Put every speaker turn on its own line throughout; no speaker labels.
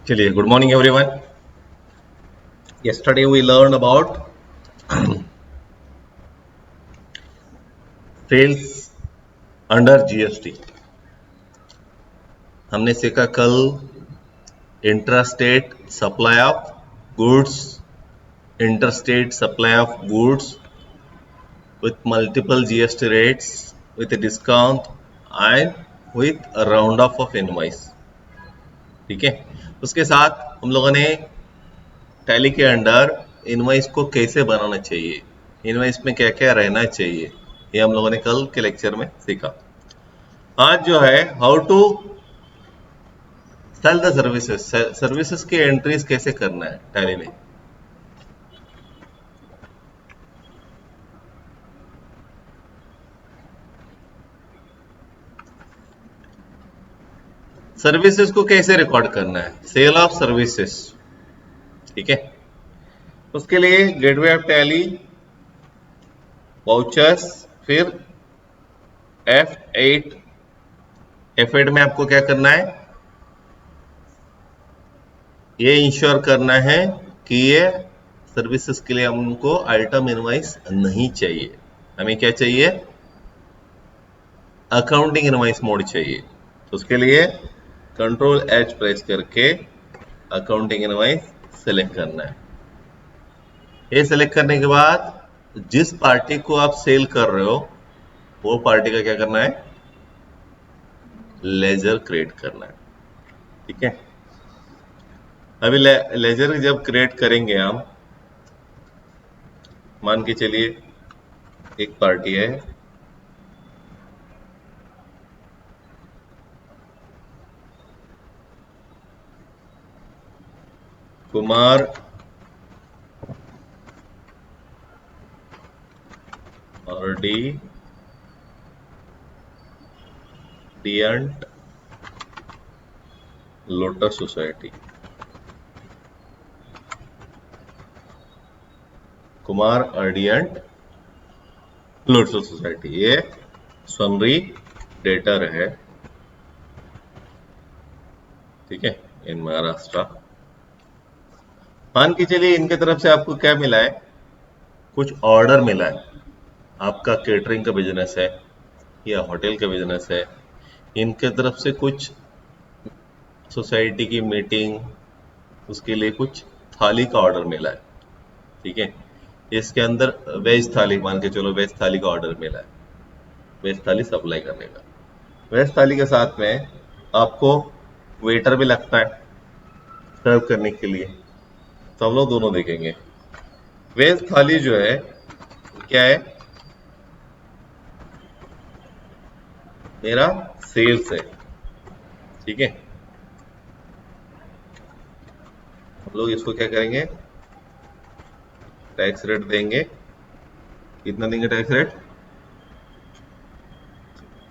चलिए, good morning everyone. yesterday we learned about sales under GST. हमने सीखा कल intrastate supply of goods, interstate supply of goods with multiple GST rates, with a discount and with a round off of invoice। ठीक है, उसके साथ हम लोगों ने टैली के अंडर इनवॉइस को कैसे बनाना चाहिए, इनवॉइस में क्या क्या रहना चाहिए, ये हम लोगों ने कल के लेक्चर में सीखा। आज जो है how to sell the services, services की एंट्रीज कैसे करना है टैली में। सर्विसेज को कैसे रिकॉर्ड करना है, सेल ऑफ सर्विसेज। ठीक है, उसके लिए गेटवे ऑफ टैली, वाउचर्स, फिर F8 में आपको क्या करना है, ये इंश्योर करना है कि ये सर्विसेज के लिए हमको आइटम इनवाइस नहीं चाहिए, हमें क्या चाहिए, अकाउंटिंग इनवाइस मोड चाहिए। तो उसके लिए कंट्रोल H प्रेस करके अकाउंटिंग इनवाइस सेलेक्ट करना है। ये सेलेक्ट करने के बाद जिस पार्टी को आप सेल कर रहे हो वो पार्टी का क्या करना है, लेजर क्रिएट करना है। ठीक है, अभी लेजर जब क्रिएट करेंगे हम, मान के चलिए एक पार्टी है, कुमार अर्डियंट लोटस सोसाइटी, कुमार अर्डियंट लोटस सोसाइटी, ये सनरी डेटर है। ठीक है, इन महाराष्ट्र। मान के चलिए इनके तरफ से आपको क्या मिला है, कुछ ऑर्डर मिला है। आपका केटरिंग का बिजनेस है या होटल का बिजनेस है, इनके तरफ से कुछ सोसाइटी की मीटिंग, उसके लिए कुछ थाली का ऑर्डर मिला है। ठीक है, इसके अंदर वेज थाली, मान के चलो वेज थाली का ऑर्डर मिला है, वेज थाली सप्लाई करने का। वेज थाली के साथ में आपको वेटर भी लगता है सर्व करने के लिए, तो हम लोग दोनों देखेंगे। वेज थाली जो है क्या है, मेरा सेल्स है। ठीक है, हम लोग इसको क्या करेंगे, टैक्स रेट देंगे। कितना देंगे टैक्स रेट,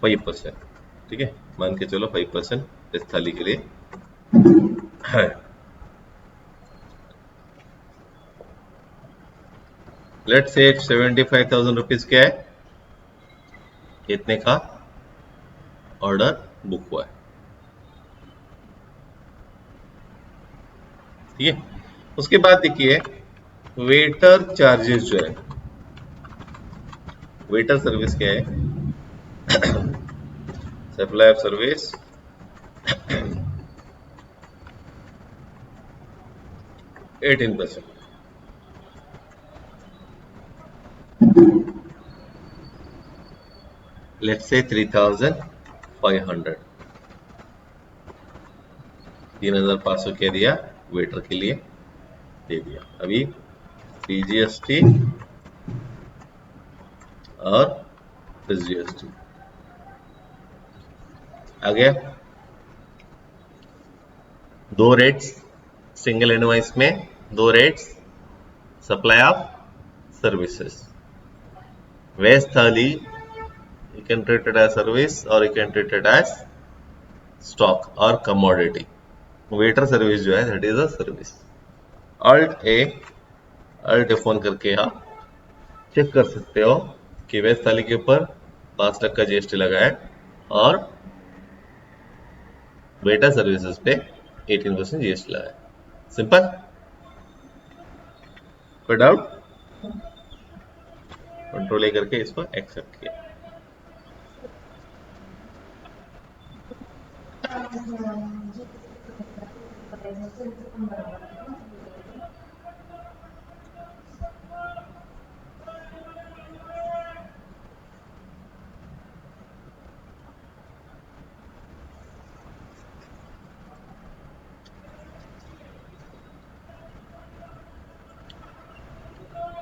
5%। ठीक है, मान के चलो 5% इस थाली के लिए है। लेट्स से 75,000 रुपीज क्या है, इतने का ऑर्डर बुक हुआ है। ठीक है, उसके बाद देखिए वेटर चार्जेस जो है, वेटर सर्विस क्या है, supply of service 18%। Let's say 3,500, 3,500 क्या दिया वेटर के लिए दे दिया। अभी GST और GST आ गया। दो रेट्स सिंगल इनवॉइस में, दो rates supply of services. Veg thali you can treat it as service or you can treat it as stock or commodity. Waiter service जो है that is a service। Alt phone करके आप check कर सकते हो कि वेज थाली के ऊपर 5 लाख का GST लगा है और वेटर सर्विसेज पे 18% जीएसटी लगा है। सिंपल, कोई डाउट? कंट्रोल ए करके इसको एक्सेप्ट किया।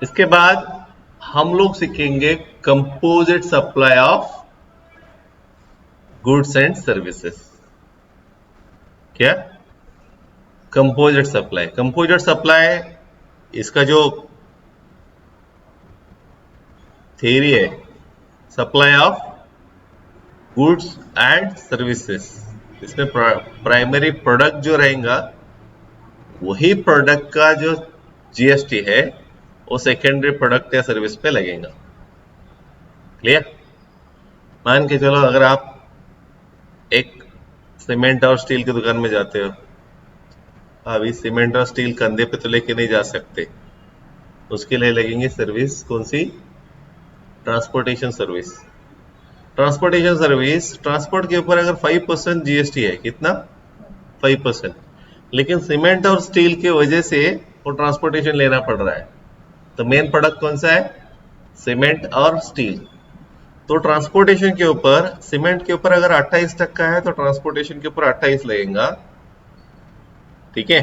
इसके बाद हम लोग सीखेंगे composite supply of goods and services. क्या? Composite supply. कंपोजिट सप्लाई इसका जो थ्योरी है, supply of goods and services, इसमें प्राइमरी प्रोडक्ट जो रहेगा वही प्रोडक्ट का जो जीएसटी है वो सेकेंडरी प्रोडक्ट या सर्विस पे लगेगा। क्लियर? मान के चलो अगर आप एक सीमेंट और स्टील की दुकान में जाते हो, अभी सीमेंट और स्टील कंधे पे तो लेके नहीं जा सकते, उसके लिए लगेंगे सर्विस। कौन सी? Transportation service. Transportation service, transport के ऊपर अगर 5% जीएसटी है, कितना? 5%। लेकिन सीमेंट और स्टील की वजह से वो ट्रांसपोर्टेशन लेना पड़ रहा है, तो मेन प्रोडक्ट कौन सा है? सीमेंट और स्टील। तो ट्रांसपोर्टेशन के ऊपर, सीमेंट के ऊपर अगर 28% है तो ट्रांसपोर्टेशन के ऊपर 28 लगेगा, ठीक है।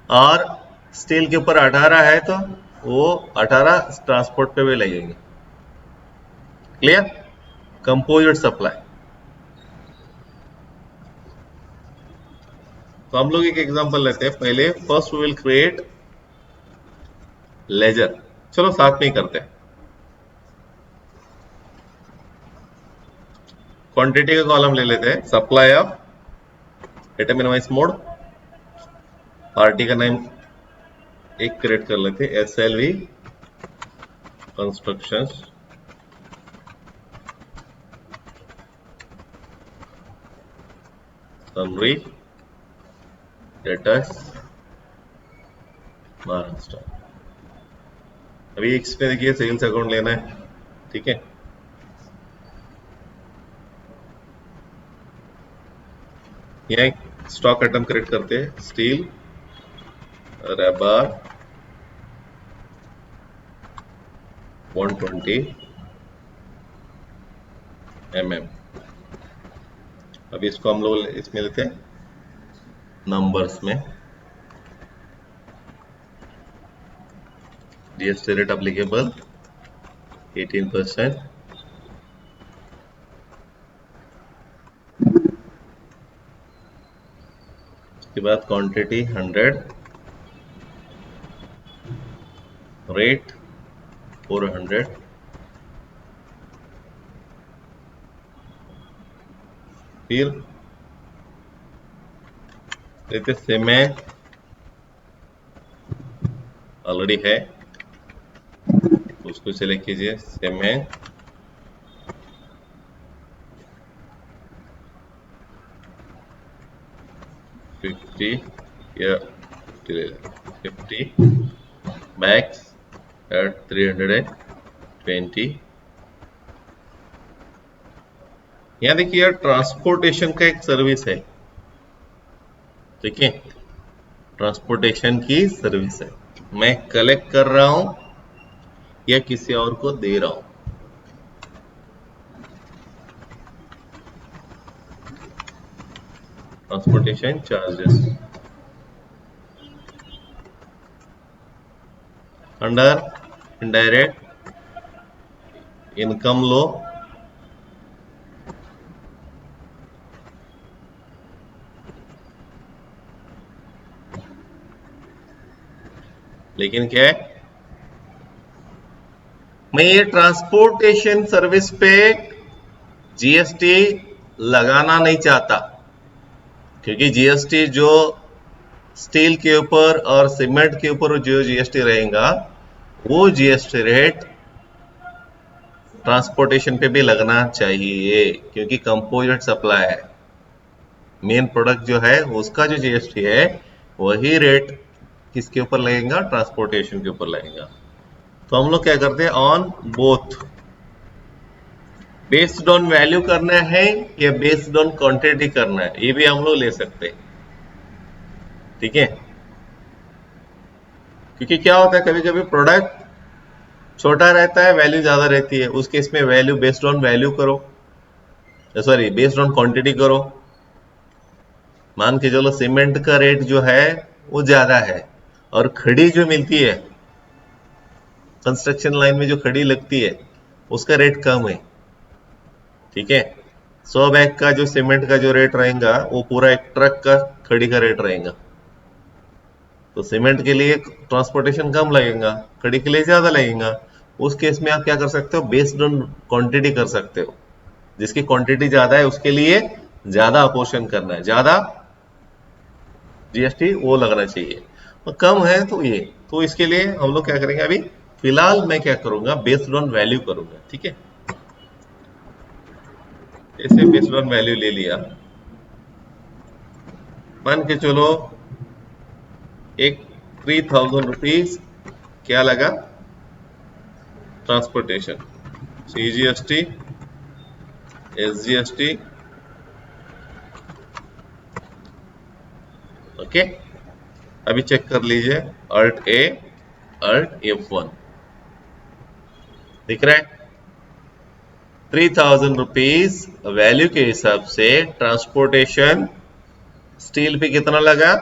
और स्टील के ऊपर 18 है तो वो 18 ट्रांसपोर्ट पे भी लगेंगे। क्लियर? Composite supply. तो हम लोग एक एग्जांपल लेते हैं पहले। First we will create ledger. चलो साथ में ही करते हैं। क्वांटिटी का कॉलम ले लेते हैं, supply of, data minimize mode, party का नाम एक क्रिएट कर लेते हैं, SLV constructions, summary, datas Maharashtra. अभी इसमें देखिए सेल्स अकाउंट लेना है, ठीक है। यहाँ एक स्टॉक आइटम क्रिएट करते हैं, स्टील रेबार 120 mm। अभी इसको हम लोग इसमें लेते हैं नंबर्स में। GST rate applicable 18%। उसके बाद क्वांटिटी 100, रेट 400, फिर लेते सीमेंट, ऑलरेडी है उसको सेलेक्ट कीजिए, सीमेंट, या 50 मैक्स एट 320। यहाँ देखिए यार, ट्रांसपोर्टेशन का एक सर्विस है, ठीक है। ट्रांसपोर्टेशन की सर्विस है, मैं कलेक्ट कर रहा हूं या किसी और को दे रहा हूं। Transportation charges under indirect income लो, लेकिन क्या है, मैं ये ट्रांसपोर्टेशन सर्विस पे जीएसटी लगाना नहीं चाहता, क्योंकि जीएसटी जो स्टील के ऊपर और सीमेंट के ऊपर जो जीएसटी रहेगा वो जीएसटी रेट ट्रांसपोर्टेशन पे भी लगना चाहिए, क्योंकि कंपोजिट सप्लाई है। मेन प्रोडक्ट जो है उसका जो जीएसटी है वही रेट किसके ऊपर लगेगा, ट्रांसपोर्टेशन के ऊपर लगेगा। तो हम लोग क्या करते हैं, on both, based on value करना है या बेस्ड ऑन क्वांटिटी करना है, ये भी हम लोग ले सकते हैं। ठीक है, क्योंकि क्या होता है कभी कभी प्रोडक्ट छोटा रहता है, वैल्यू ज्यादा रहती है, उस केस में वैल्यू बेस्ड ऑन वैल्यू करो, सॉरी बेस्ड ऑन क्वांटिटी करो। मान के चलो सीमेंट का रेट जो है वो ज्यादा है और खड़ी जो मिलती है कंस्ट्रक्शन लाइन में, जो खड़ी लगती है उसका रेट कम है। ठीक है, 100 बैग का जो सीमेंट का जो रेट रहेगा वो पूरा एक ट्रक का खड़ी का रेट रहेगा। तो सीमेंट के लिए ट्रांसपोर्टेशन कम लगेगा, खड़ी के लिए ज्यादा लगेगा। उस केस में आप क्या कर सकते हो, बेस्ड ऑन क्वांटिटी कर सकते हो। जिसकी क्वांटिटी ज्यादा है उसके लिए ज्यादा अपोर्शन करना है, ज्यादा जीएसटी वो लगना चाहिए, और कम है तो ये। तो इसके लिए हम लोग क्या करेंगे, अभी फिलहाल मैं क्या करूंगा, बेस्ड ऑन वैल्यू करूंगा। ठीक है, ऐसे बेस्ड ऑन वैल्यू ले लिया। मान के चलो एक 3000 रुपीज क्या लगा, ट्रांसपोर्टेशन, सीजीएसटी, एसजीएसटी। ओके, अभी चेक कर लीजिए, अल्ट ए, अल्ट F1 दिख रहा है। 3000 रुपीज वैल्यू के हिसाब से ट्रांसपोर्टेशन स्टील पे कितना लगा,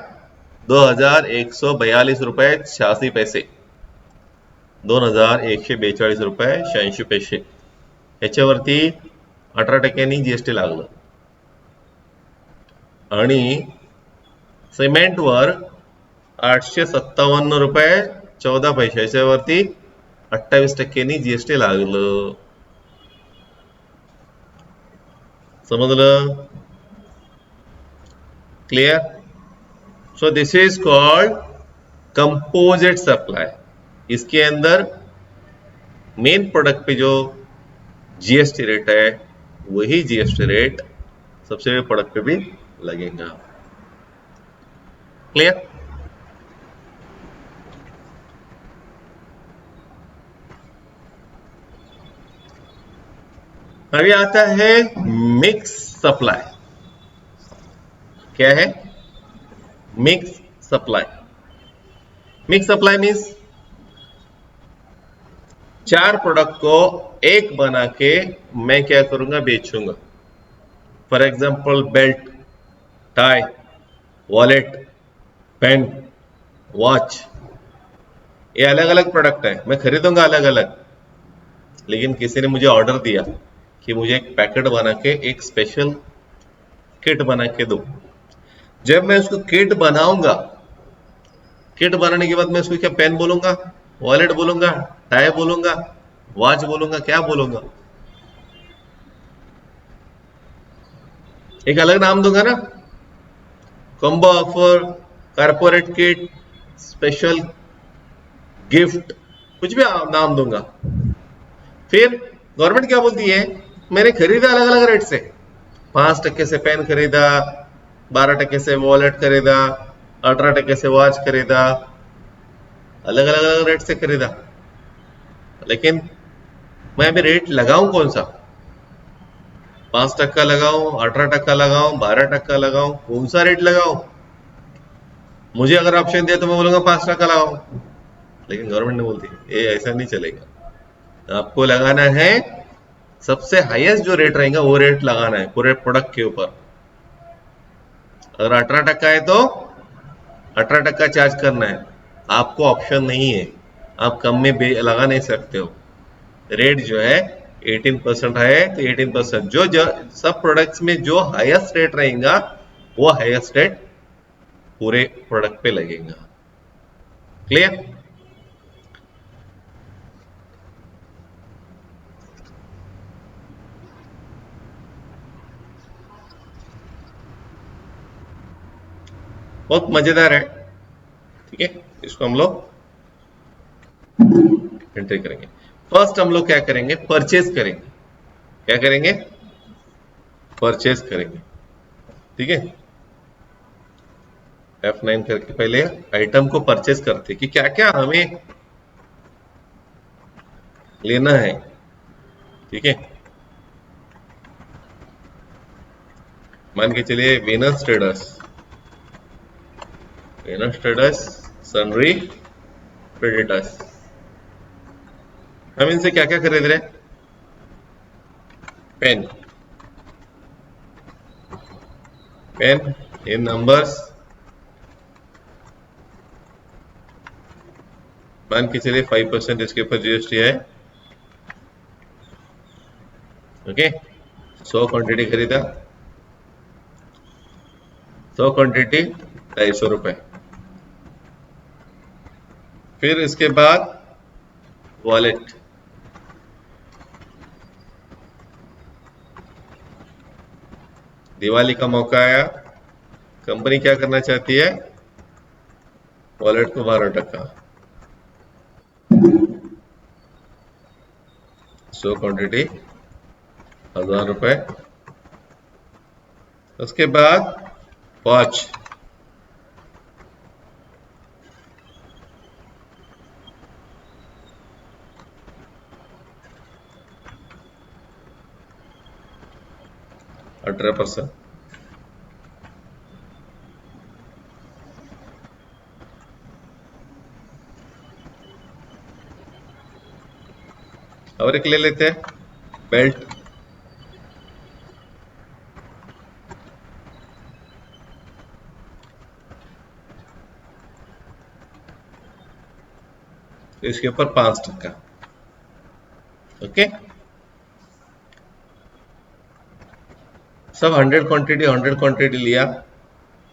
2142 रुपये 86 पैसे, 2142 रुपये 86 पैसे। ह्याच्यावरती 18% जीएसटी लागलं, आणि सिमेंटवर 857 रुपये 14 पैसे, याच्यावरती 28% जीएसटी लागलं. समजलं? Clear? So this is called composite supply. इसके अंदर मेन प्रोडक्ट पे जो जीएसटी रेट है वही जीएसटी रेट सबसे प्रोडक्ट पे भी लगेगा. क्लियर? अभी आता है मिक्स सप्लाई. क्या है? Mix supply. Mix supply means 4 product को एक बना के मैं क्या करूंगा, बेचूंगा. For example belt, tie, wallet, pen, watch, ये अलग अलग प्रोडक्ट है, मैं खरीदूंगा अलग अलग. लेकिन किसी ने मुझे ऑर्डर दिया कि मुझे एक पैकेट बना के, एक स्पेशल किट बना के दो. जब मैं उसको किट बनाऊंगा, किट बनाने के बाद मैं उसको क्या पेन बोलूंगा, वॉलेट बोलूंगा, टाई बोलूंगा, वॉच बोलूंगा, क्या बोलूंगा? एक अलग नाम दूंगा ना. Combo offer, corporate kit, special gift, कुछ भी नाम दूंगा. फिर गवर्नमेंट क्या बोलती है, मैंने खरीदा अलग अलग रेट से. 5% से पेन खरीदा, 12% से वॉलेट खरीदा, 18% से वॉच खरीदा, अलग अलग अलग रेट से खरीदा. लेकिन मैं अभी रेट लगाऊं कौन सा, 5% लगाऊं, 18% लगाऊं, 12% लगाऊं, कौन सा रेट लगाऊं? मुझे अगर ऑप्शन दिया तो मैं बोलूंगा 5% लगाओ. लेकिन गवर्नमेंट ने बोलती है ये ऐसा नहीं चलेगा, आपको लगाना है सबसे हाईएस्ट जो रेट रहेगा वो रेट लगाना है पूरे प्रोडक्ट के ऊपर. अगर 18% है तो 18% चार्ज करना है, आपको ऑप्शन नहीं है, आप कम में लगा नहीं सकते हो. रेट जो है 18% है तो 18% जो सब प्रोडक्ट्स में जो हाईएस्ट रेट रहेगा वो हाईएस्ट रेट पूरे प्रोडक्ट पे लगेगा. क्लियर? बहुत मजेदार है. ठीक है, इसको हम लोग एंट्री करेंगे. फर्स्ट हम लोग क्या करेंगे, परचेज करेंगे. क्या करेंगे? परचेज करेंगे. ठीक है, F9 करके पहले आइटम को परचेस करते कि क्या क्या हमें लेना है। ठीक है, मान के चलिए वीनस ट्रेडर्स, सनरी, प्रेडिटर्स, हम इनसे क्या क्या खरीद रहे हैं? पेन, पेन इन नंबर्स, मान के चलिए 5% इसके ऊपर जीएसटी है। ओके, 100 क्वांटिटी खरीदा, 100 क्वांटिटी 250 रुपए। फिर इसके बाद वॉलेट, दिवाली का मौका आया, कंपनी क्या करना चाहती है? वॉलेट को 12%, 100 क्वांटिटी 1000 रुपए। उसके बाद वॉच, अठारह परसेंट। और एक ले लेते हैं बेल्ट, इसके ऊपर 5%। ओके, सब 100 क्वांटिटी लिया।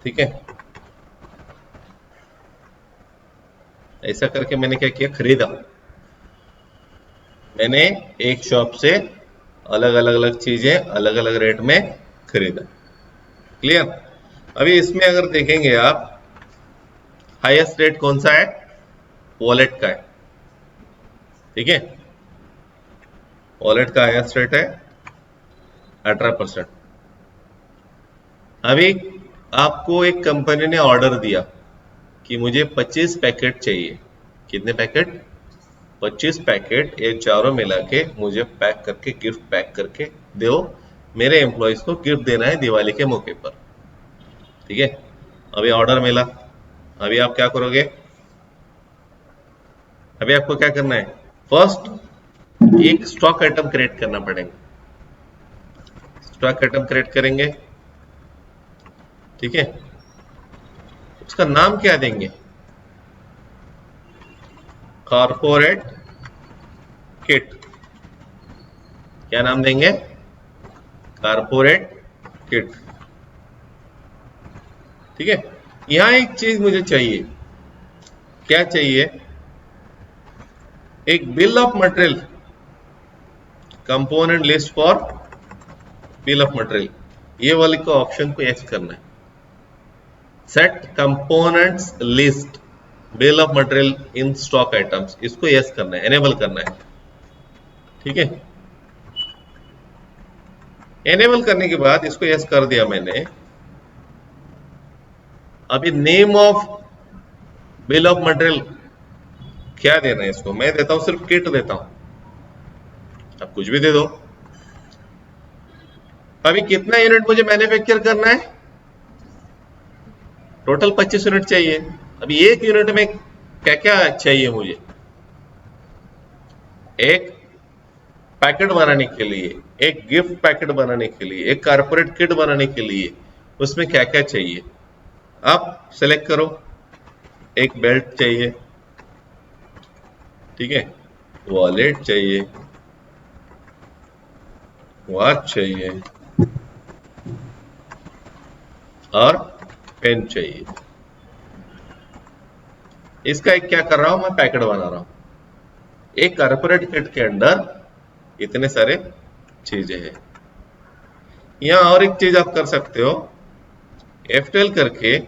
ठीक है, ऐसा करके मैंने क्या किया, खरीदा। मैंने एक शॉप से अलग अलग अलग चीजें अलग अलग रेट में खरीदा। क्लियर? अभी इसमें अगर देखेंगे आप, हाईएस्ट रेट कौन सा है? वॉलेट का है। ठीक है, वॉलेट का हाईएस्ट रेट है 18%। अभी आपको एक कंपनी ने ऑर्डर दिया कि मुझे 25 पैकेट चाहिए। कितने पैकेट? 25 पैकेट, ये चारों मिला के मुझे पैक करके, गिफ्ट पैक करके दो, मेरे एम्प्लॉयज को गिफ्ट देना है दिवाली के मौके पर। ठीक है, अभी ऑर्डर मिला, अभी आप क्या करोगे? अभी आपको क्या करना है? फर्स्ट एक स्टॉक आइटम क्रिएट करना पड़ेगा। स्टॉक आइटम क्रिएट करेंगे। ठीक है, उसका नाम क्या देंगे? Corporate kit. क्या नाम देंगे? Corporate kit. ठीक है, यहां एक चीज मुझे चाहिए। क्या चाहिए? एक bill of material, component list for bill of material, ये वाले को ऑप्शन को यस करना है। Set components list bill of material in stock items, इसको यस करना है, एनेबल करना है। ठीक है, एनेबल करने के बाद इसको यस कर दिया मैंने। अभी name of bill of material क्या देना है? इसको मैं देता हूं सिर्फ किट देता हूं, आप कुछ भी दे दो। अभी कितना यूनिट मुझे मैन्युफैक्चर करना है? टोटल 25 यूनिट चाहिए। अभी एक यूनिट में क्या क्या चाहिए मुझे? एक पैकेट बनाने के लिए, एक गिफ्ट पैकेट बनाने के लिए, एक कारपोरेट किट बनाने के लिए, उसमें क्या क्या चाहिए आप सेलेक्ट करो। एक बेल्ट चाहिए, ठीक है, वॉलेट चाहिए, वॉच चाहिए और पेन चाहिए। इसका एक क्या कर रहा हूं मैं? पैकेट बना रहा हूं। एक कारपोरेट किट के अंदर इतने सारे चीजें हैं। यहां और एक चीज आप कर सकते हो, F12 करके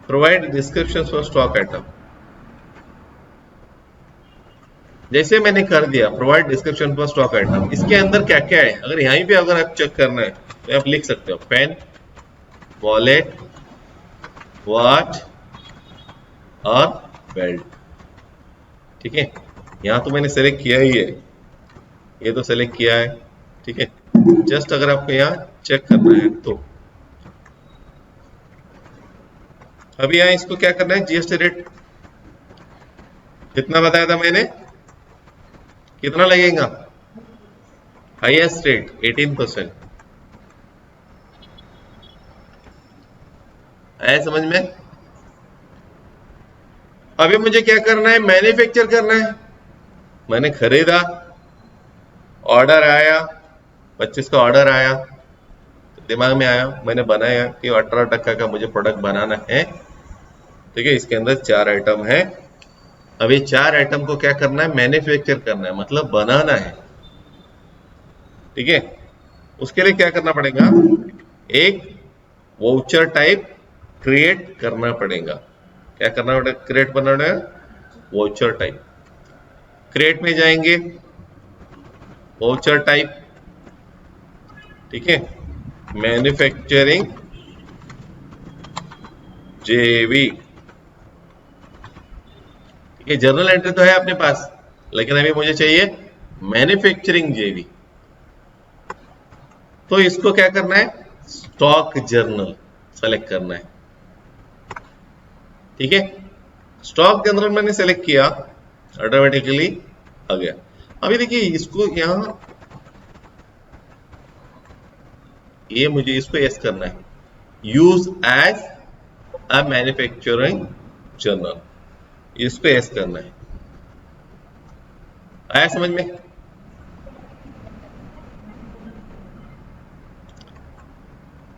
provide description for stock item, जैसे मैंने कर दिया provide description for stock item, इसके अंदर क्या क्या है अगर यहीं पे अगर आप चेक करना है तो आप लिख सकते हो पेन, वॉलेट, वॉच और बेल्ट। ठीक है, यहाँ तो मैंने सेलेक्ट किया ही है, ये तो सेलेक्ट किया है। ठीक है, जस्ट अगर आपको यहाँ चेक करना है तो अभी यहाँ इसको क्या करना है, जीएसटी रेट कितना बताया था मैंने, कितना लगेगा, हाईएस्ट रेट 18%। आया समझ में? अभी मुझे क्या करना है, मैन्युफैक्चर करना है। मैंने खरीदा, ऑर्डर आया, 25 का ऑर्डर आया, तो दिमाग में आया, मैंने बनाया कि 18% का मुझे प्रोडक्ट बनाना है। ठीक है, इसके अंदर 4 आइटम है। अभी 4 आइटम को क्या करना है, मैन्युफैक्चर करना है, मतलब बनाना है। ठीक है, उसके लिए क्या करना पड़ेगा, एक वाउचर टाइप क्रिएट करना पड़ेगा। क्या करना पड़ेगा, क्रिएट करना पड़ेगा वाउचर टाइप। क्रिएट में जाएंगे, वाउचर टाइप, ठीक है, मैन्युफैक्चरिंग जेवी। ये जर्नल एंट्री तो है अपने पास, लेकिन अभी मुझे चाहिए मैन्युफैक्चरिंग जेवी। तो इसको क्या करना है, स्टॉक जर्नल सेलेक्ट करना है। ठीक है, स्टॉक जर्नल मैंने सेलेक्ट किया, ऑटोमेटिकली आ गया। अभी देखिए इसको यहां, ये मुझे इसको यस करना है, use as a manufacturing journal, इसको यस करना है। आया समझ में?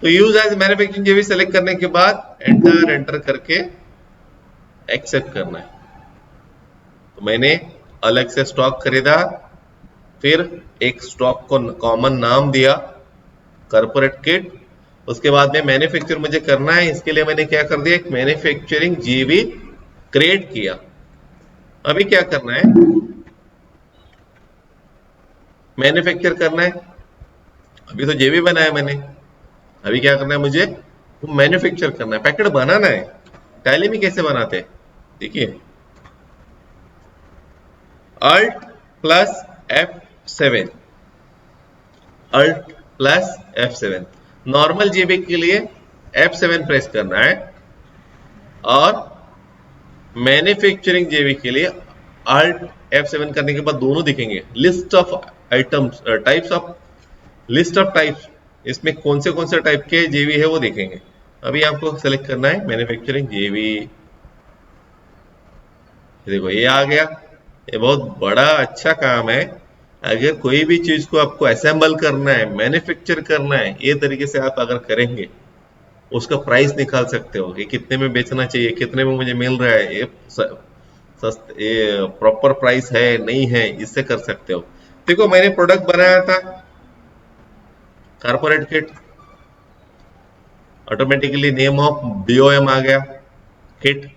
तो use as manufacturing JV select करने के बाद एंटर एंटर करके एक्सेप्ट करना है। तो मैंने अलग से स्टॉक खरीदा, फिर एक स्टॉक को कॉमन नाम दिया कॉर्पोरेट किट, उसके बाद में मैन्युफैक्चर मुझे करना है, इसके लिए मैंने क्या कर दिया, एक मैन्युफैक्चरिंग जीवी क्रिएट किया। अभी क्या करना है, मैन्युफैक्चर करना है। अभी तो जेवी बनाया मैंने, अभी क्या करना है मुझे, वो मैन्युफैक्चर करना है, पैकेट बनाना है। टैली में कैसे बनाते हैं, देखिए alt plus F7, alt plus F7, normal JB के लिए F7 प्रेस करना है, और मैन्युफैक्चरिंग जेबी के लिए अल्ट F7 करने के बाद दोनों दिखेंगे, list of items, types of, list of types, इसमें कौन से टाइप के जेवी है वो दिखेंगे। अभी आपको सेलेक्ट करना है मैन्युफैक्चरिंग जेवी। देखो ये आ गया, ये बहुत बड़ा अच्छा काम है। अगर कोई भी चीज को आपको असेंबल करना है, मैन्युफैक्चर करना है, ये तरीके से आप अगर करेंगे, उसका प्राइस निकाल सकते हो, ये कितने में बेचना चाहिए, कितने में मुझे मिल रहा है, ये प्रॉपर प्राइस है नहीं है, इससे कर सकते हो। देखो मैंने प्रोडक्ट बनाया था corporate kit, automatically name of BOM आ गया, किट,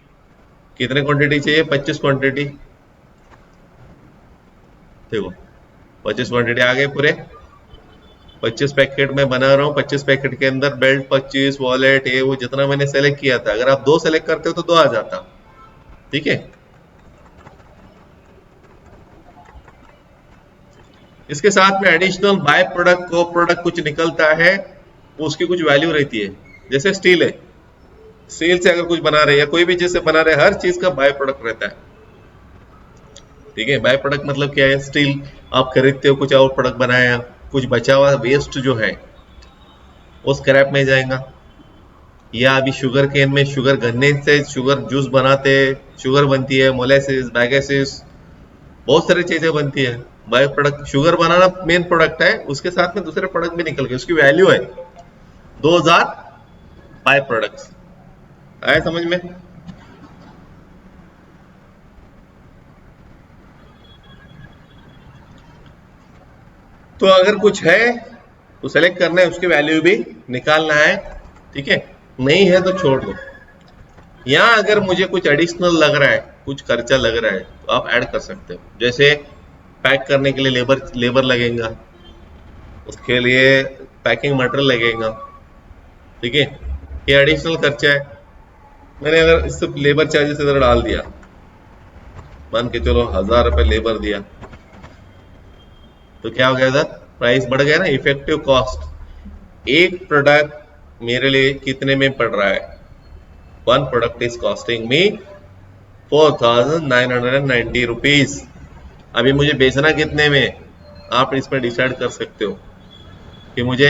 कितने क्वांटिटी चाहिए, 25 क्वांटिटी। देखो 25 क्वांटिटी आ गए पूरे, 25 पैकेट में बना रहा हूँ, 25 पैकेट के अंदर बेल्ट 25, वॉलेट, ये वो जितना मैंने सेलेक्ट किया था, अगर आप 2 सेलेक्ट करते हो तो 2 आ जाता। ठीक है, इसके साथ में एडिशनल बाय प्रोडक्ट, को प्रोडक्ट कुछ निकलता है, उसकी कुछ वैल्यू रहती है। जैसे स्टील है, स्टील से अगर कुछ बना रहे हैं या कोई भी चीज से बना रहे हैं, हर चीज का बाय प्रोडक्ट रहता है। ठीक है, बाय प्रोडक्ट मतलब क्या है, स्टील आप खरीदते हो, कुछ और प्रोडक्ट बनाया, कुछ बचा हुआ वेस्ट जो है वो स्क्रैप में जाएगा। या अभी शुगर केन में, शुगर गन्ने से शुगर जूस बनाते हैं, शुगर बनती है, मोलेसिस, बैगेसिस, बहुत सारी चीजें बनती है। By product, sugar banana main product है, उसके साथ में दूसरे प्रोडक्ट भी निकल गए, उसकी वैल्यू है 2000 बाय प्रोडक्ट्स। आया समझ में? तो अगर कुछ है तो सेलेक्ट करना है, उसकी वैल्यू भी निकालना है। ठीक है, नहीं है तो छोड़ दो। यहाँ अगर मुझे कुछ एडिशनल लग रहा है, कुछ खर्चा लग रहा है, तो आप ऐड कर सकते हो। जैसे पैक करने के लिए लेबर लेबर लगेगा, उसके लिए पैकिंग मटेरियल लगेगा, ठीक है, ये एडिशनल खर्चा है। मैंने अगर इससे लेबर चार्जेस इधर डाल दिया, मान के चलो 1000 रुपये लेबर दिया, तो क्या हो गया था, प्राइस बढ़ गया ना। इफेक्टिव कॉस्ट, एक प्रोडक्ट मेरे लिए कितने में पड़ रहा है, one product is costing me 4990 rupees. अभी मुझे बेचना कितने में, आप इसमें डिसाइड कर सकते हो कि मुझे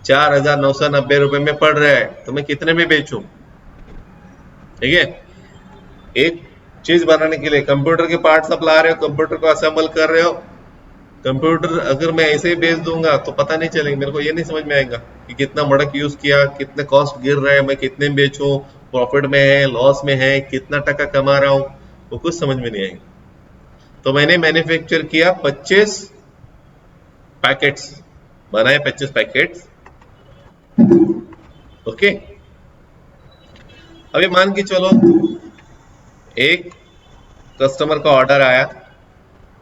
4990 रुपये में पड़ रहा है, तो मैं कितने में बेचूं। ठीक है, एक चीज बनाने के लिए कंप्यूटर के पार्ट्स आप ला रहे हो, कंप्यूटर को असेंबल कर रहे हो, कंप्यूटर अगर मैं ऐसे ही बेच दूंगा तो पता नहीं चलेगा, मेरे को ये नहीं समझ में आएगा कि कितना प्रोडक्ट यूज किया, कितने कॉस्ट गिर रहा है, मैं कितने में बेचूं, प्रॉफिट में है, लॉस में है, कितना टका कमा रहा हूं, वो कुछ समझ में नहीं आएगा। तो मैंने मैन्युफैक्चर किया 25 पैकेट्स, बनाए 25 पैकेट्स। ओके, अभी मान के चलो एक कस्टमर का ऑर्डर आया,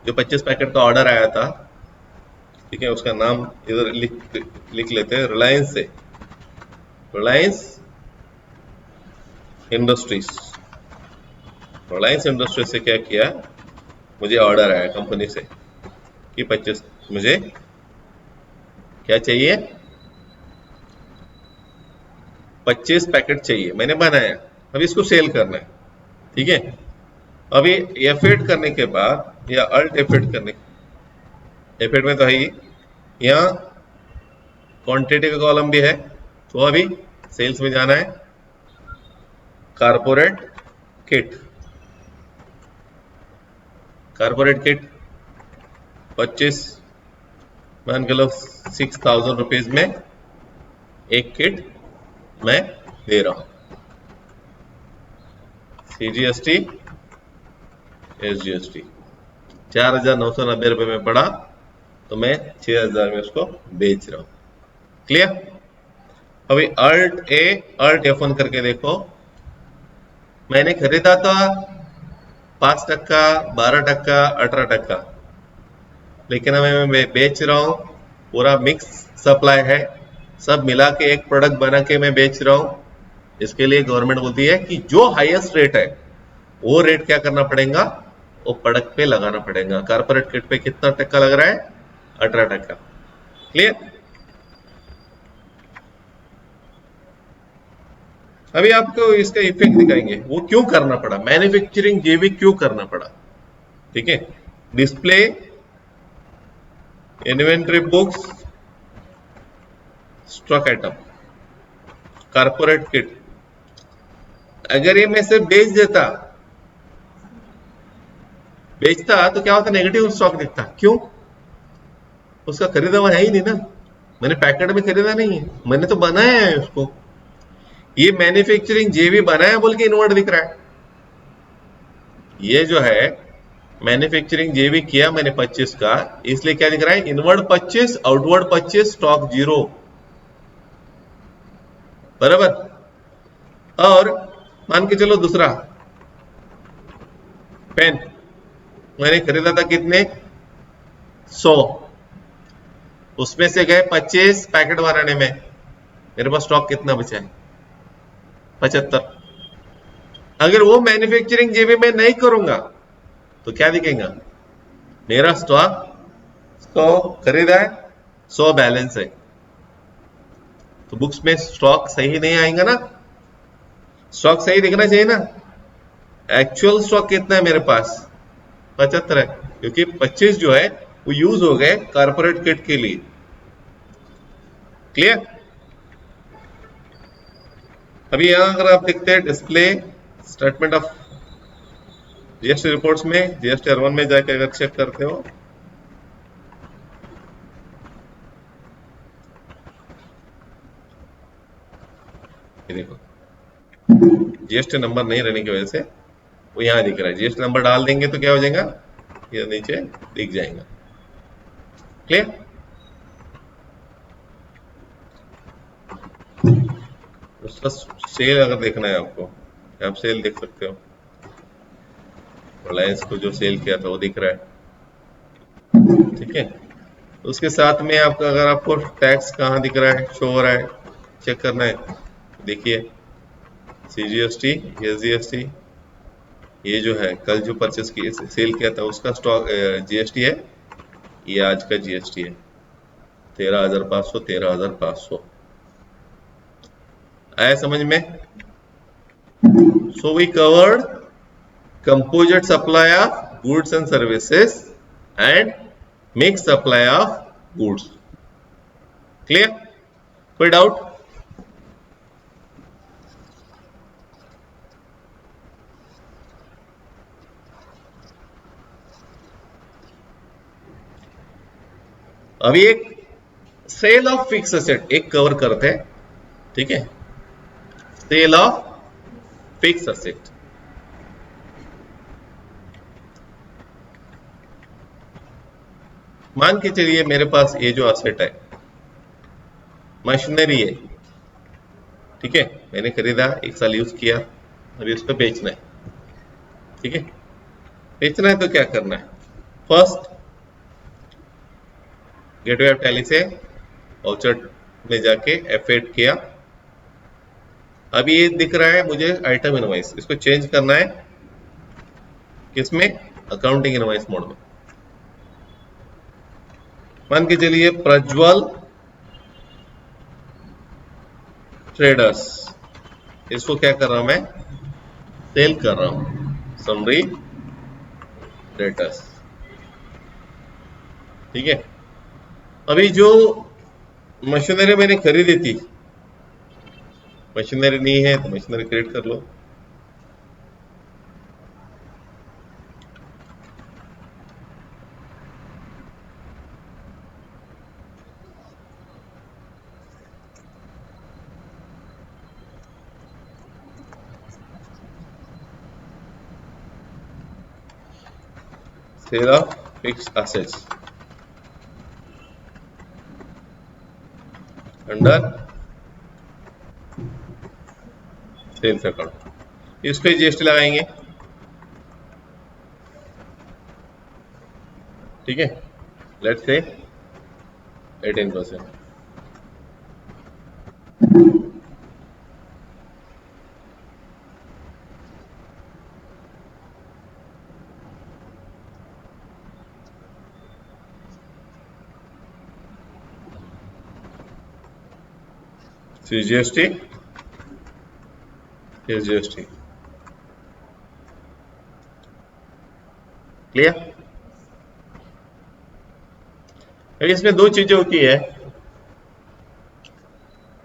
जो 25 पैकेट का ऑर्डर आया था, ठीक है, उसका नाम इधर लिख लेते हैं, रिलायंस से, रिलायंस इंडस्ट्रीज। रिलायंस इंडस्ट्रीज से क्या किया, मुझे ऑर्डर आया कंपनी से कि 25, मुझे क्या चाहिए, 25 पैकेट चाहिए, मैंने बनाया, अभी इसको सेल करना है। ठीक है, अभी एफ8 करने के बाद या अल्ट एफ8 करने, एफ8 में तो है ही, यहाँ क्वांटिटी का कॉलम भी है, तो अभी सेल्स में जाना है, कारपोरेट किट, कारपोरेट किट 25, मान के लो 6000 रुपीज में एक किट मैं दे रहा हूं, CGST SGST 4990 रुपये में पड़ा, तो मैं 6000 में उसको बेच रहा हूं। क्लियर। अभी अल्ट ए अल्ट F1 करके देखो, मैंने खरीदा था 5%, 12%, 18%, लेकिन हमें मैं बेच रहा हूं, पूरा मिक्स सप्लाई है, सब मिला के एक प्रोडक्ट बना के मैं बेच रहा हूं। इसके लिए गवर्नमेंट बोलती है कि जो हाईएस्ट रेट है वो रेट क्या करना पड़ेगा, वो प्रोडक्ट पे लगाना पड़ेगा। कारपोरेट किट पे कितना टक्का लग रहा है, 18%। क्लियर। अभी आपको इसका इफेक्ट दिखाएंगे, वो क्यों करना पड़ा, मैन्युफैक्चरिंग जेवी क्यों करना पड़ा। ठीक है, display, inventory books, stock item, corporate kit. अगर ये मैं सिर्फ बेचता तो क्या होता, नेगेटिव स्टॉक दिखता। क्यों, उसका खरीदा हुआ है ही नहीं ना, मैंने पैकेट में खरीदा नहीं है, मैंने तो बनाया है उसको। ये मैन्युफैक्चरिंग जेवी बनाया बोल के इनवर्ड दिख रहा है, ये जो है मैन्युफैक्चरिंग जेवी किया मैंने 25 का, इसलिए क्या दिख रहा है, इनवर्ड 25, आउटवर्ड 25, स्टॉक 0, बराबर। और मान के चलो दूसरा पेन मैंने खरीदा था कितने, 100, उसमें से गए 25 पैकेट बनाने में, मेरे पास स्टॉक कितना बचा है, 75। अगर वो मैन्युफैक्चरिंग जेबी में नहीं करूंगा तो क्या दिखेगा, मेरा स्टॉक 100 खरीदा है, 100 बैलेंस है, तो बुक्स में स्टॉक सही नहीं आएगा ना, स्टॉक सही दिखना चाहिए ना। एक्चुअल स्टॉक कितना है मेरे पास, 75 है, क्योंकि 25 जो है वो यूज हो गए कारपोरेट किट के लिए। क्लियर। अभी यहां अगर आप देखते हैं display statement of GST reports में, जीएसटी R1 में जाकर अगर चेक करते हो, ये देखो जीएसटी नंबर नहीं रहने की वजह से वो यहां दिख रहा है, जीएसटी नंबर डाल देंगे तो क्या हो जाएगा, ये नीचे दिख जाएगा। क्लियर। उसका सेल अगर देखना है आपको, आप सेल देख सकते हो, रिलायंस को जो सेल किया था वो दिख रहा है। ठीक है, उसके साथ में आपका, अगर आपको टैक्स कहाँ दिख रहा है, शो हो रहा है, चेक करना है, देखिए CGST, SGST, ये जो है कल जो परचेस की सेल किया था उसका स्टॉक GST है, ये आज का GST है, 13,500, 13,500। आया समझ में? So we covered composite supply of goods and services and mixed supply of goods. Clear? कोई डाउट? अभी एक सेल ऑफ फिक्स एसेट एक कवर करते हैं। ठीक है, सेल ऑफ फिक्स एसेट। मान के चलिए मेरे पास ये जो एसेट है मशीनरी है, ठीक है, मैंने खरीदा, एक साल यूज किया, अभी उसको बेचना है। ठीक है, बेचना है तो क्या करना है? फर्स्ट गेटवे ऑफ टैली से वाउचर में जाके F8 किया। अभी ये दिख रहा है मुझे आइटम इनवॉइस, इसको चेंज करना है किसमें? अकाउंटिंग इनवॉइस मोड में। मान के चलिए प्रज्वल ट्रेडर्स, इसको क्या कर रहा हूं मैं? सेल कर रहा हूं, समरी डेटर्स। ठीक है, अभी जो मशीनरी मैंने खरीदी थी, मशीनरी नहीं है तो मशीनरी क्रिएट कर लो। Sale of fixed assets under sales account, इसको GST लगाएंगे। ठीक है, let's say 18%। GST, GST, clear? इसमें दो चीजें होती है,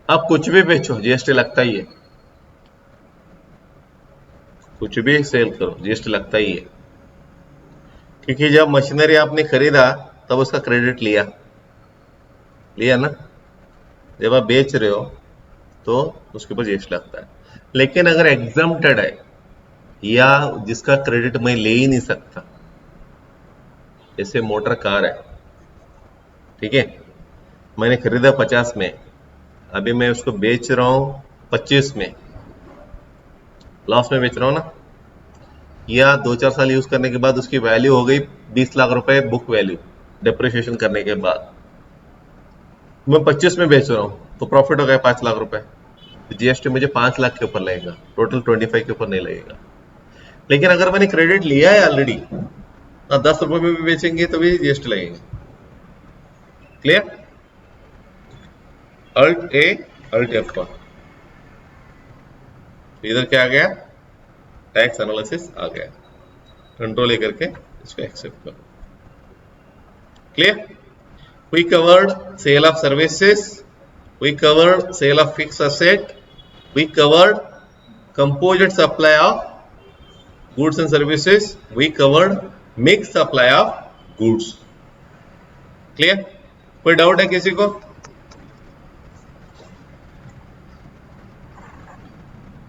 आप कुछ भी बेचो GST लगता ही है, कुछ भी सेल करो GST लगता ही है, क्योंकि जब मशीनरी आपने खरीदा तब उसका क्रेडिट लिया लिया ना, जब आप बेच रहे हो तो उसके ऊपर GST लगता है। लेकिन अगर एग्जम्प्टेड है या जिसका क्रेडिट मैं ले ही नहीं सकता, जैसे मोटर कार है, ठीक है, मैंने खरीदा 50 में, अभी मैं उसको बेच रहा हूं 25 में, लॉस में बेच रहा हूं ना, या 2-4 साल यूज करने के बाद उसकी वैल्यू हो गई 20 लाख रुपए बुक वैल्यू, डिप्रिशिएशन करने के बाद मैं 25 में बेच रहा हूं तो प्रॉफिट हो गया 5 लाख रुपए, GST मुझे 5 लाख के ऊपर लगेगा, टोटल 25 के ऊपर नहीं लगेगा। लेकिन अगर मैंने क्रेडिट लिया है ऑलरेडी, 10 रुपए में भी बेचेंगे तो भी GST लगेगा। Clear? Alt A, Alt F1, इधर क्या आ गया? टैक्स एनालिसिस आ गया, कंट्रोल ए करके इसको एक्सेप्ट करो। Clear? We covered sale of services, we covered sale of fixed asset, we covered composite supply of goods and services, we covered mixed supply of goods. Clear? कोई doubt है किसी को?